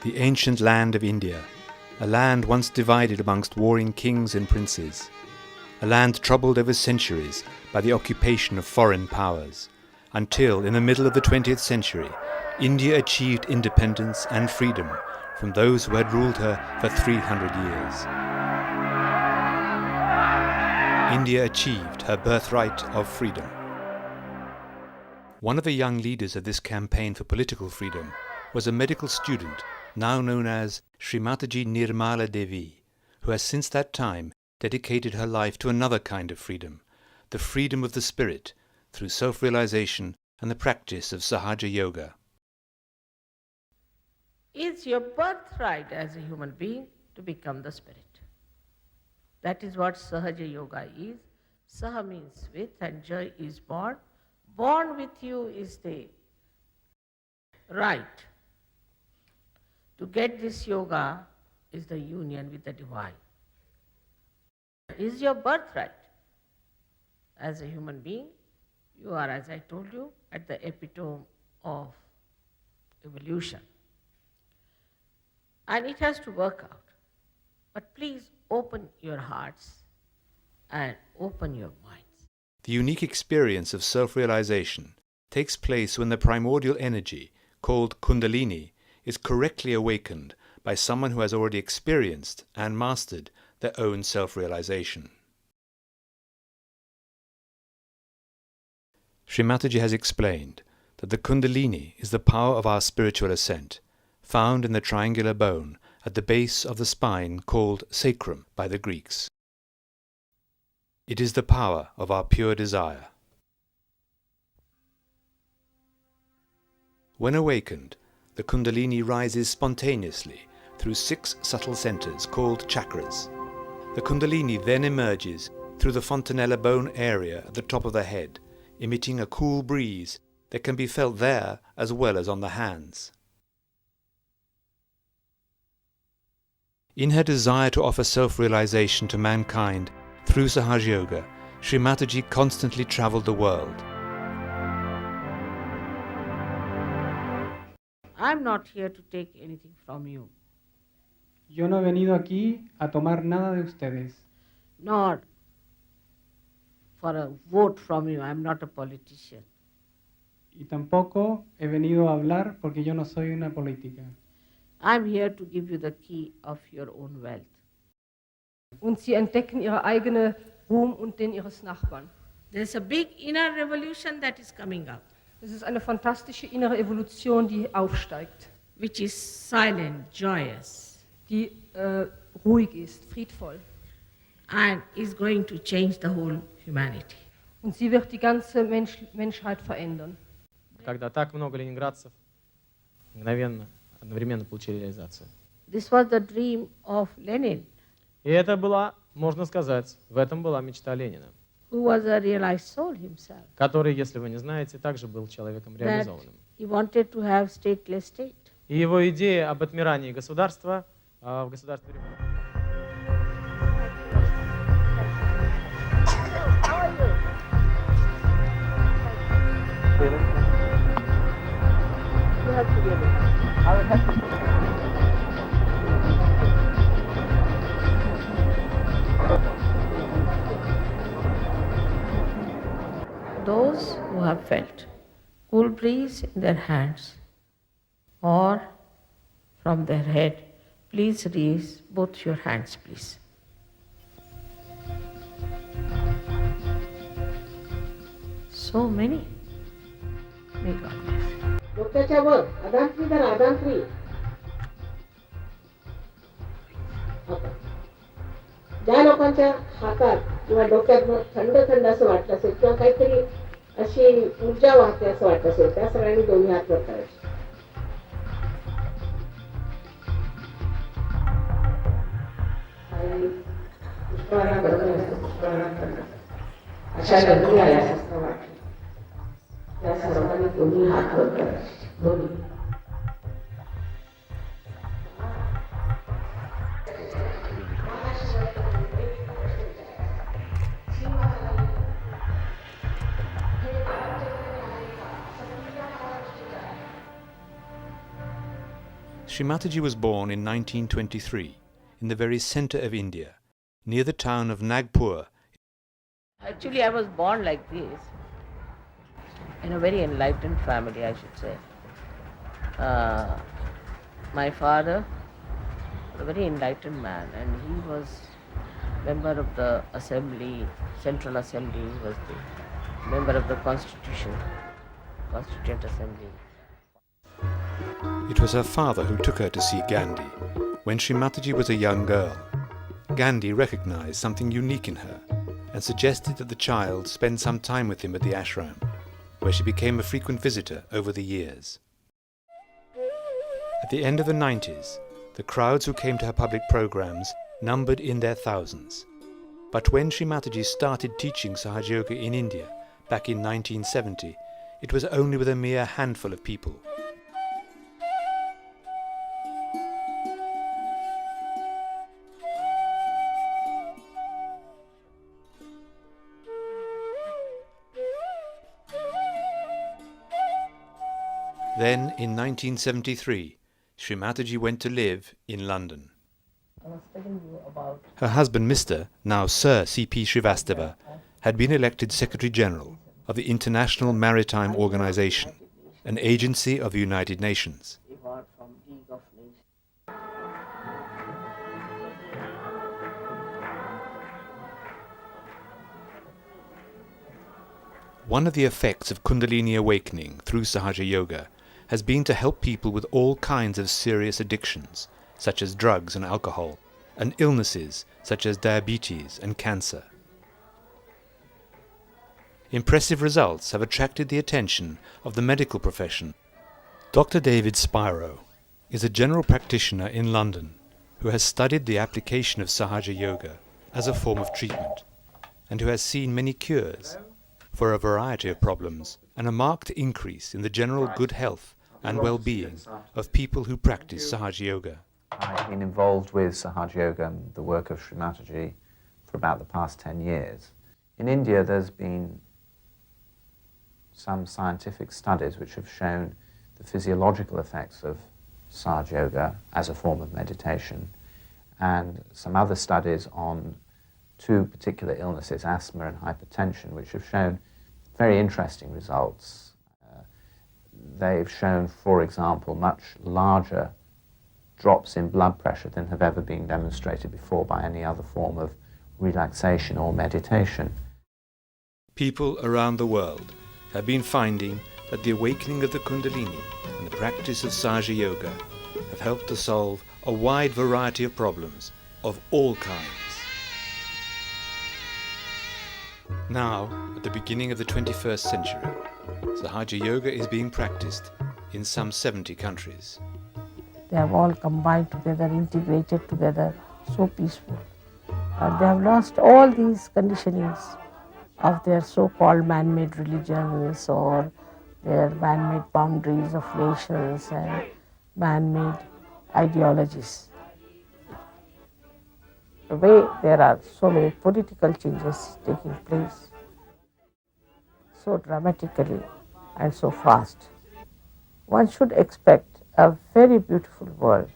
the ancient land of India, a land once divided amongst warring kings and princes, a land troubled over centuries by the occupation of foreign powers, until in the middle of the 20th century, India achieved independence and freedom from those who had ruled her for 300 years. India achieved her birthright of freedom. One of the young leaders of this campaign for political freedom was a medical student now known as Shri Mataji Nirmala Devi, who has since that time dedicated her life to another kind of freedom, the freedom of the spirit, through self-realization and the practice of Sahaja Yoga. It's your birthright as a human being to become the spirit. That is what Sahaja Yoga is. Saha means with and Jai is born. Born with you is the right. To get this yoga is the union with the divine. It is your birthright. As a human being, you are, as I told you, at the epitome of evolution. And it has to work out. But please open your hearts and open your minds. The unique experience of self-realization takes place when the primordial energy, called Kundalini, is correctly awakened by someone who has already experienced and mastered their own self-realization. Shri Mataji has explained that the Kundalini is the power of our spiritual ascent, found in the triangular bone at the base of the spine called sacrum by the Greeks. It is the power of our pure desire. When awakened, the Kundalini rises spontaneously through 6 subtle centers called chakras. The Kundalini then emerges through the fontanella bone area at the top of the head, emitting a cool breeze that can be felt there as well as on the hands. In her desire to offer self-realization to mankind through Sahaja Yoga, Shri Mataji constantly travelled the world. I'm not here to take anything from you, Yo no he venido aquí a tomar nada de ustedes, nor for a vote from you. I'm not a politician. y tampoco he venido a hablar porque yo no soy una política. I'm here to give you the key of your own wealth. Und sie entdecken ihre eigene Ruhm und den ihres Nachbarn. There's a big inner revolution that is coming up, Es ist eine fantastische innere Evolution, die aufsteigt, which is silent, joyous, die ruhig ist, friedvoll. and is going to change the whole humanity. Und sie wird die ganze Menschheit verändern. Когда так много ленинградцев мгновенно, одновременно получили реализацию. This was the dream of Lenin, И это была, можно сказать, в этом была мечта Ленина, who was a realized soul himself, который, если вы не знаете, также был человеком that реализованным. he wanted to have stateless state. И его идея об отмирании государства в государстве... Those who have felt cool breeze in their hands or from their head, please raise both your hands, please. So many. May God bless. डोक्याच्या वर अदांत्री तर अदांत्री. ज्या लोकांच्या हातात किंवा डोक्यात थंड थंड असं वाटलं असेल किंवा काहीतरी अशी ऊर्जा वाहते असं वाटत असेल त्या सगळ्यांनी दोन्ही हात वर करायचे. अशा गती आल्यासारखं वाटलं. त्या सर्वांनी दोन्ही हात वर करायचे. दोन्ही. Shri Mataji was born in 1923 in the very centre of India, near the town of Nagpur. Actually, I was born like this, in a very enlightened family, I should say. My father was a very enlightened man, and he was member of the assembly, Central Assembly. He was the member of the Constituent Assembly. It was her father who took her to see Gandhi when Shri Mataji was a young girl. Gandhi recognised something unique in her and suggested that the child spend some time with him at the ashram, where she became a frequent visitor over the years. At the end of the 90s, the crowds who came to her public programs numbered in their thousands. But when Shri Mataji started teaching Sahaja Yoga in India back in 1970, it was only with a mere handful of people. Then, in 1973, Shri Mataji went to live in London. I was telling you about Her husband, Mr., now Sir C.P. Srivastava, had been elected Secretary General of the International Maritime Organization, an agency of the United Nations. award from League of Nations. One of the effects of Kundalini awakening through Sahaja Yoga has been to help people with all kinds of serious addictions, such as drugs and alcohol, and illnesses such as diabetes and cancer. Impressive results have attracted the attention of the medical profession. Dr. David Spiro is a general practitioner in London who has studied the application of Sahaja Yoga as a form of treatment and who has seen many cures for a variety of problems and a marked increase in the general good health and well-being of people who practice Sahaja Yoga. I've been involved with Sahaja Yoga and the work of Shri Mataji for about the past 10 years. In India, there's been some scientific studies which have shown the physiological effects of Sahaja Yoga as a form of meditation, and some other studies on two particular illnesses, asthma and hypertension, which have shown very interesting results. They've shown, for example, much larger drops in blood pressure than have ever been demonstrated before by any other form of relaxation or meditation. People around the world have been finding that the awakening of the Kundalini and the practice of Sahaja Yoga have helped to solve a wide variety of problems of all kinds. Now, at the beginning of the 21st century, Sahaja Yoga is being practiced in some 70 countries. They have all combined together, integrated together, so peaceful. They have lost all these conditionings of their so-called man-made religions or their man-made boundaries of nations and man-made ideologies. The way there are so many political changes taking place so dramatically and so fast, one should expect a very beautiful world